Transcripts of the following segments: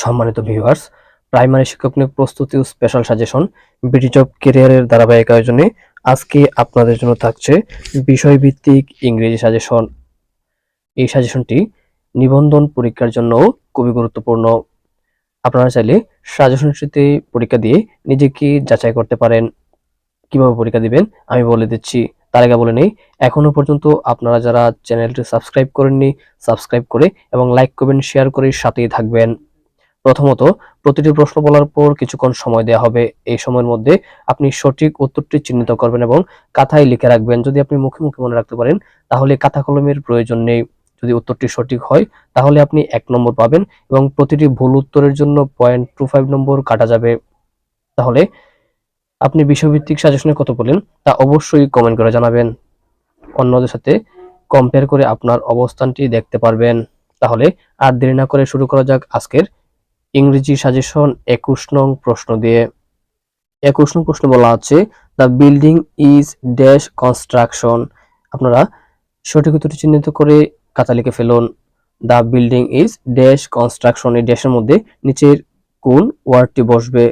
সম্মানিত viewers, primary শিক্ষক নিয়োগ প্রস্তুতি ও স্পেশাল সাজেশন বিডি জব ক্যারিয়ারের ধারাবাহিক আয়োজনে আজকে আপনাদের জন্য থাকছে বিষয়ভিত্তিক ইংরেজি সাজেশন। এই সাজেশনটি নিবন্ধন পরীক্ষার জন্য খুবই গুরুত্বপূর্ণ। আপনারা চাইলে সাজেশনটিতে পরীক্ষা দিয়ে নিজেকে যাচাই করতে পারেন। কিভাবে পরীক্ষা দিবেন আমি বলে দিচ্ছি। তার আগে বলে নেই, এখনো পর্যন্ত আপনারা যারা চ্যানেলটি সাবস্ক্রাইব করেননি, সাবস্ক্রাইব করে এবং লাইক করবেন, শেয়ার করে সাথেই থাকবেন। প্রথমত, প্রতিটি প্রশ্ন বলার পর কিছুক্ষণ সময় দেওয়া হবে। এই সময়ের মধ্যে আপনি সঠিক উত্তরটি চিহ্নিত করবেন এবং খাতায় লিখে রাখবেন। যদি আপনি মুখে মুখে মনে রাখতে পারেন তাহলে খাতা কলমের প্রয়োজন নেই। যদি উত্তরটি সঠিক হয় তাহলে আপনি 1 নম্বর পাবেন এবং প্রতিটি ভুল উত্তরের জন্য 0.25 নম্বর কাটা যাবে। তাহলে আপনি বিষয়ভিত্তিক সাজেশনে কত পেলেন তা অবশ্যই কমেন্ট করে জানাবেন। অন্যদের সাথে কম্পেয়ার করে আপনার অবস্থানটি দেখতে পারবেন। তাহলে আর দেরি না করে শুরু করা যাক আজকের ইংরেজি সাজেশন 21 নং প্রশ্ন দিয়ে। 21 নং প্রশ্ন বলা আছে, the building is dash construction. আপনারা সঠিক উত্তরটি চিহ্নিত করে খাতা লিখে ফেলুন। The building is dash construction, এই ড্যাশের মধ্যে নিচের কোন ওয়ার্ডটি বসবে,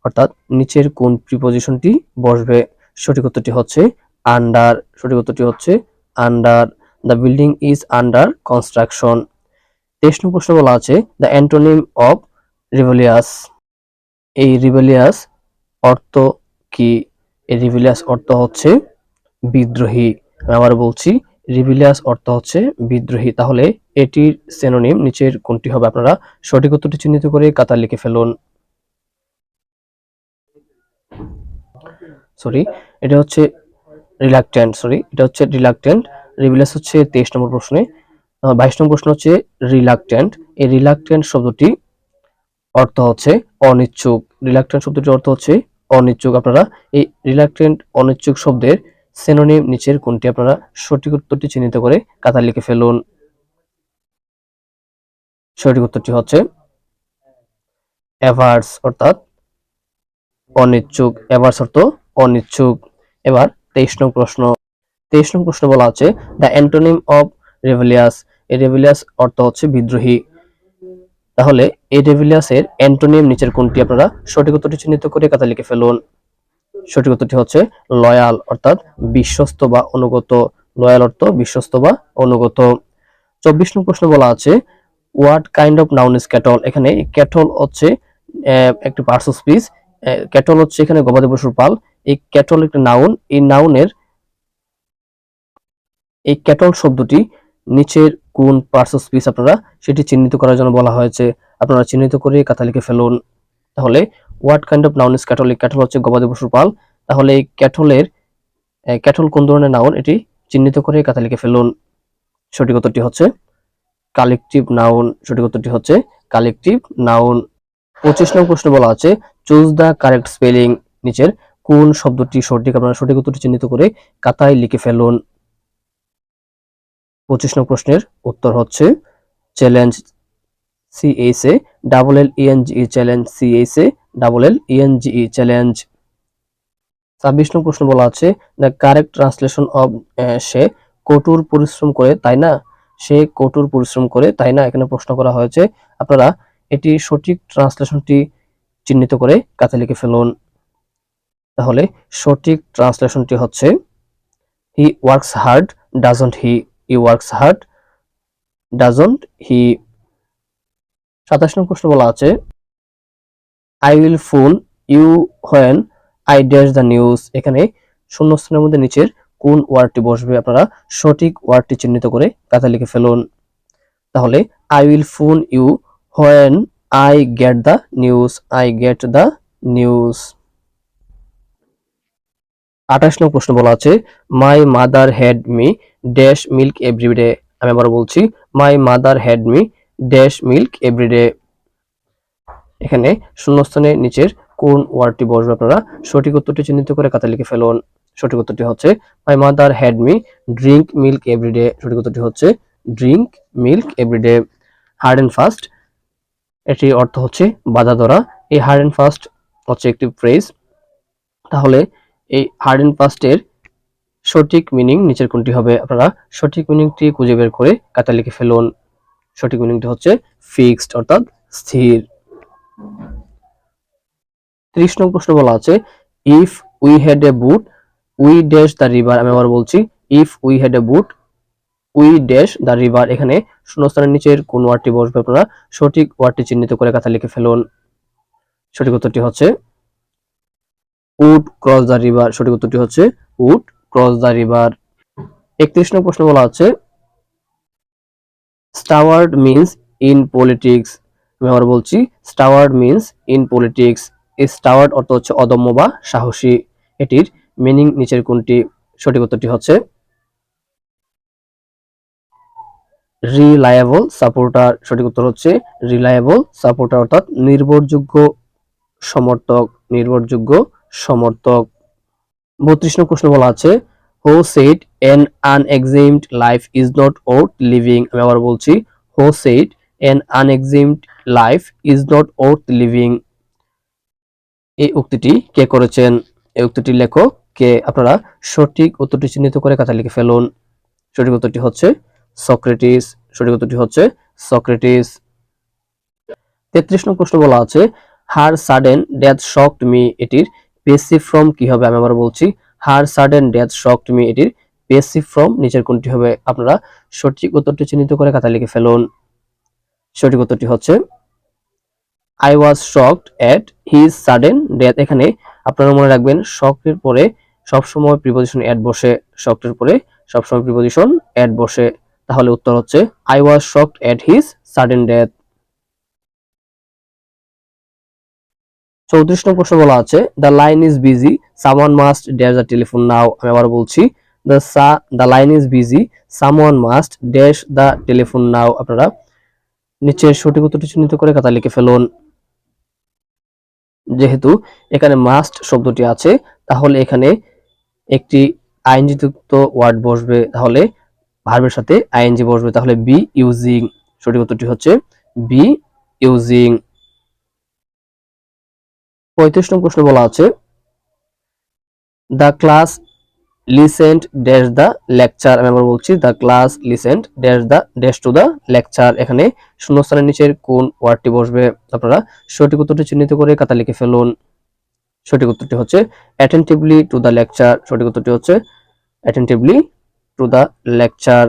অর্থাৎ নিচের কোন প্রিপজিশনটি বসবে। সঠিক উত্তরটি হচ্ছে আন্ডার। সঠিক উত্তরটি হচ্ছে under. The building is under construction. 23 নং প্রশ্ন বলা আছে, দ্য অ্যান্টোনিম অফ রিবেলিয়াস। এই রিবেলিয়াস অর্থ কি? এই রিবেলিয়াস অর্থ হচ্ছে বিদ্রোহী। আমি আবার বলছি, রিবেলিয়াস অর্থ হচ্ছে বিদ্রোহী। তাহলে এটির সিনোনিম নিচের কোনটি হবে? আপনারা সঠিক উত্তরটি চিহ্নিত করে খাতা লিখে ফেলুন। এটা হচ্ছে রিলাক্টেন্ট। এটা হচ্ছে রিলাক্টেন্ট। রিবেলিয়াস হচ্ছে 23 নম্বর প্রশ্নে। 22 নম্বর প্রশ্ন হচ্ছে রিলাক্টেন্ট। এই রিলাক্টেন্ট শব্দটি অর্থ হচ্ছে অনিচ্ছুক। রিলাক্টেন্ট শব্দটির অর্থ হচ্ছে অনিচ্ছুক। আপনারা এই রিলাক্টেন্ট অনিচ্ছুক শব্দের সিনোনিম নিচের কোনটি? আপনারা সঠিক উত্তরটি চিহ্নিত করে খাতায় লিখে ফেলুন। সঠিক উত্তরটি হচ্ছে অ্যাভার্স, অর্থাৎ অনিচ্ছুক। অ্যাভার্স অর্থ অনিচ্ছুক। এবার 23 নং প্রশ্ন। 23 নং প্রশ্ন বলা আছে, দ্য অ্যান্টোনিম অফ রেবেলিয়াস। এই রেবেলিয়াস অর্থ হচ্ছে বিদ্রোহী। তাহলে এই রেবেলিয়াসের অ্যান্টোনিম নিচের কোনটি? আপনারা সঠিক উত্তরটি চিহ্নিত করে খাতা লিখে ফেলুন। সঠিক উত্তরটি হচ্ছে লয়াল, অর্থাৎ বিশ্বস্ত বা অনুগত। লয়াল অর্থ বিশ্বস্ত বা অনুগত। 24 নং প্রশ্ন বলা আছে, what kind of noun is cattle. এখানে ক্যাটল হচ্ছে একটি পার্টস অফ স্পিচ। ক্যাটল হচ্ছে এখানে গবাদি পশুর পাল। এই ক্যাটল একটি নাউন। এই ক্যাটল শব্দটি নিচের কোন পার্টস অফ স্পিচ? আপনারা সেটি চিহ্নিত করার জন্য বলা হয়েছে। আপনারা চিহ্নিত করে খাতা লিখে ফেলুন। তাহলে what kind of noun is cattle. Cattle হচ্ছে গবাদি পশুর পাল। তাহলে এই ক্যাটল কোন ধরনের নাউন, এটি চিহ্নিত করে খাতা লিখে ফেলুন। সঠিক উত্তরটি হচ্ছে কালেকটিভ নাউন। সঠিক উত্তরটি হচ্ছে কালেকটিভ নাউন। 25 নং প্রশ্ন বলা আছে, চুজ দ্য কারেক্ট স্পেলিং। নিচের কোন শব্দটি সঠিক? আপনারা সঠিক উত্তরটি চিহ্নিত করে খাতায় লিখে ফেলুন। 25 নং প্রশ্নের উত্তর হচ্ছে challenge. CHA double LENGE challenge. CHA double LENGE challenge. 26 নং প্রশ্ন বলা আছে, দ্য কারেক্ট ট্রান্সলেশন অফ সে কঠোর পরিশ্রম করে তাই না। সে কঠোর পরিশ্রম করে তাই না, এখানে প্রশ্ন করা হয়েছে। আপনারা এটি সঠিক ট্রান্সলেশনটি চিহ্নিত করে খাতায় লিখে ফেলুন। তাহলে সঠিক ট্রান্সলেশনটি হচ্ছে he works hard doesn't he. He works hard doesn't he. 27 নং প্রশ্ন বলা আছে, I will phone you when I dash the news. এখানে শূন্যস্থানের মধ্যে নিচের কোন ওয়ার্ডটি বসবে? আপনারা সঠিক ওয়ার্ডটি চিহ্নিত করে খাতায় লিখে ফেলুন। তাহলে I will phone you when I get the news. I get the news. 28 নং প্রশ্ন বলা আছে, my mother had me dash milk everyday. আমি আবার বলছি, my mother had me dash milk everyday. এখানে শূন্যস্থানের নিচের কোন ওয়ার্ডটি বসবে? আপনারা সঠিক উত্তরটি চিহ্নিত করে খাতায় লিখে ফেলুন। সঠিক উত্তরটি হচ্ছে my mother had me drink milk everyday. সঠিক উত্তরটি হচ্ছে drink milk everyday. Hard and fast, এটির অর্থ হচ্ছে বাধা ধরা। এই হার্ড এন্ড ফাস্ট হচ্ছে একটি ফ্রেজ। তাহলে এই হার্ড এন্ড ফাস্টের সঠিক মিনিং নিচের কোনটি হবে? আপনারা সঠিক মিনিংটি খুঁজে বের করে খাতায় লিখে ফেলুন। সঠিক মিনিংটি হচ্ছে ফিক্সড, অর্থাৎ স্থির। 30 নং প্রশ্ন বলা আছে if we had a boot we dash the river. আমি আবার বলছি if we had a boot we dash the river. এখানে শূন্যস্থানের নিচের কোন ওয়ার্ডটি বসবে আপনারা সঠিক ওয়ার্ডটি চিহ্নিত করে খাতা লিখে ফেলুন। সঠিক উত্তরটি হচ্ছে উড ক্রস দ্য রিভার। সঠিক উত্তরটি হচ্ছে উড ক্রস দ্য রিভার। 31 নং প্রশ্ন বলা আছে স্টাওয়ার্ড মিন্স ইন পলিটিক্স। আমি আবার বলছি স্টাওয়ার্ড মিন্স ইন পলিটিক্স। এই স্টাওয়ার্ড অর্থ হচ্ছে অদম্য বা সাহসী। এটির মিনিং নিচের কোনটি? সঠিক উত্তরটি হচ্ছে রিলায়েবল সাপোর্টার। সঠিক উত্তর হচ্ছে রিলায়েবল সাপোর্টার অর্থাৎ নির্ভরযোগ্য সমর্থক। নির্ভরযোগ্য সমর্থক। 32 নং প্রশ্ন বলা আছে who said an unexamined life is not worth living. আমি আবার বলছি who said an unexamined life is not worth living. এই উক্তিটি কে করেছেন? এই উক্তিটির লেখক কে? আপনারা সঠিক উত্তরটি চিহ্নিত করে খাতা লিখে ফেলুন। সঠিক উত্তরটি হচ্ছে সক্রেটিস। সঠিক উত্তরটি হচ্ছে সক্রেটিস। 33 নং প্রশ্ন বলা আছে হার সাডেন ডেথ শকড মি। এটির পেসিভ ফর্ম কি হবে? আমি আবার বলছি হার সাডেন ডেথ শকড মি। এটির পেসিভ ফর্ম নিচের কোনটি হবে? আপনারা সঠিক উত্তরটি চিহ্নিত করে খাতা লিখে ফেলুন। সঠিক উত্তরটি হচ্ছে I was shocked at his sudden death. এখানে আপনারা মনে রাখবেন শকডের পরে সবসময় প্রিপজিশন এট বসে। শকডের পরে সবসময় প্রিপজিশন এট বসে। তাহলে উত্তর হচ্ছে I was shocked at his sudden death. 34 নং প্রশ্ন বলা আছে the line is busy someone must dash the telephone now. আমি আবার বলছি the line is busy someone must dash the telephone now. আপনারা নিচের সঠিক উত্তরটি চিহ্নিত করে খাতা লিখে ফেলুন। যেহেতু এখানে মাস্ট শব্দটি আছে তাহলে এখানে একটি আইএনজি যুক্ত ওয়ার্ড বসবে, তাহলে ভার্বের সাথে আইএনজি বসবে, তাহলে বি ইউজিং। সঠিক উত্তরটি হচ্ছে বি ইউজিং। 35 নং প্রশ্ন বলা আছে the class listened dash the lecture. আমি আবার বলছি the class listened dash to the lecture. এখানে শূন্যস্থানের নিচের কোন ওয়ার্ডটি বসবে? আপনারা সঠিক উত্তরটি চিহ্নিত করে খাতা লিখে ফেলুন। সঠিক উত্তরটি হচ্ছে অ্যাটেন্টিভলি টু দ্য লেকচার। সঠিক উত্তরটি হচ্ছে অ্যাটেন্টিভলি টু দ্য লেকচার।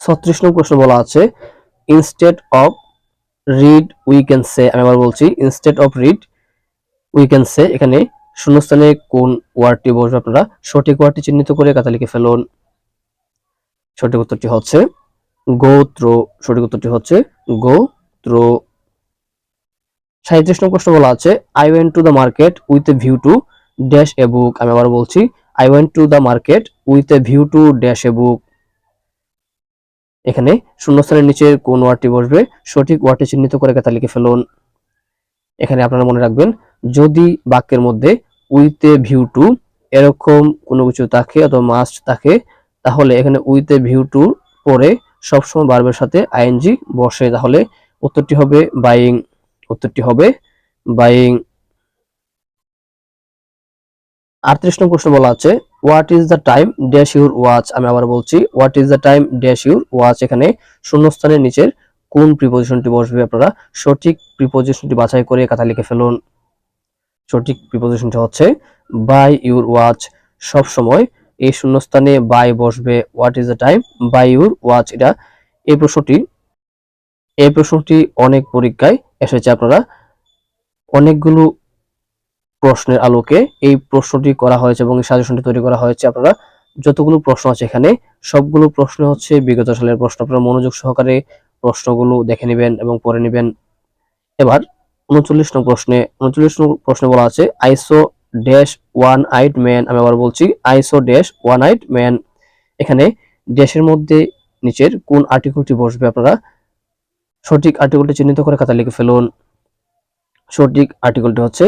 36 নং প্রশ্ন বলা আছে instead of read we can say. আমি আবার বলছি instead of read we can say. এখানে শূন্যস্থানে কোন ওয়ার্ডটি বসবে? আপনারা সঠিক ওয়ার্ডটি চিহ্নিত করে খাতা লিখে ফেলুন। সঠিক উত্তরটি হচ্ছে গো থ্রু। সঠিক উত্তরটি হচ্ছে গো থ্রু। 37 নং প্রশ্ন বলা আছে I went to the market with a view to dash a book. আমি আবার বলছি I went to the market with a view to dash a book. এখানে শূন্যস্থানের নিচে কোন ওয়ার্ডটি বসবে? সঠিক ওয়ার্ডটি চিহ্নিত করে খাতা লিখে ফেলুন। এখানে আপনারা মনে রাখবেন যদি বাক্যের মধ্যে উইথ এ ভিউ টু এরকম কোনো কিছু থাকে অথবা মাস্ট থাকে তাহলে এখানে উইথ এ ভিউ টু পরে সবসময় ভার্বের সাথে আইএনজি বসে, তাহলে উত্তরটি হবে বাইং। উত্তরটি হবে বাইং। 38 নং প্রশ্ন বলা আছে what is the time dash your watch. আমি আবার বলছি what is the time dash your watch. এখানে শূন্যস্থানের নিচের কোন প্রিপজিশনটি বসবে? আপনারা সঠিক প্রিপজিশনটি বাছাই করে খাতা লিখে ফেলুন। সঠিক প্রিপজিশনটি হচ্ছে বাই ইউর ওয়াচ। সব সময় এই শূন্যস্থানে বাই বসবে। What is the time by your watch. এই প্রশ্নটি অনেক পরীক্ষায় এসেছে। আপনারা অনেকগুলো প্রশ্নের আলোকে এই প্রশ্নটি করা হয়েছে এবং সাজেশনটি তৈরি করা হয়েছে। আপনারা যতগুলো প্রশ্ন আছে এখানে সবগুলো প্রশ্ন হচ্ছে বিগত সালের প্রশ্ন। আপনারা মনোযোগ সহকারে প্রশ্নগুলো দেখে নেবেন এবং পড়ে নেবেন। এবার 39 নং প্রশ্নে বলা আছে আইসো ড্যাশ ওয়ান আইড ম্যান। আমি আবার বলছি আইসো ড্যাশ ওয়ান আইড ম্যান। এখানে ড্যাশের মধ্যে নিচের কোন আর্টিকেলটি বসবে? আপনারা সঠিক আর্টিকেলটি চিহ্নিত করে খাতা লিখে ফেলুন। সঠিক আর্টিকেলটি হচ্ছে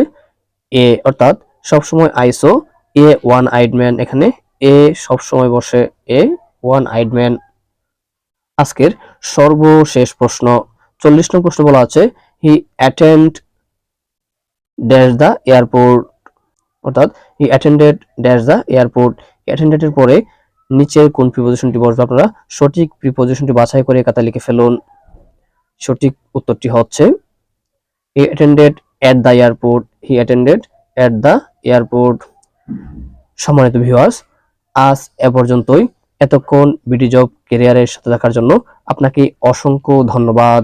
এ, অর্থাৎ সবসময় আইসো এ ওয়ান আইড ম্যান। এখানে এ সবসময় বসে, এ ওয়ান আইড ম্যান। আজকের সর্বশেষ প্রশ্ন 40 নং প্রশ্ন বলা আছে হি অ্যাটেন্ড ড্যাশ দ্য এয়ারপোর্ট, অর্থাৎ হি attended dash the airport. Attended পরে নিচের কোন প্রিপজিশনটি বসবে? আপনারা সঠিক প্রিপজিশনটি বাছাই করে খাতা লিখে ফেলুন। সঠিক উত্তরটি হচ্ছে হি attended at the airport, he attended at the airport. সম্মানিত ভিউয়ার্স, আজ এ পর্যন্তই। এতক্ষণ বিডি জব ক্যারিয়ারের সাথে থাকার জন্য আপনাকে অসংখ্য ধন্যবাদ।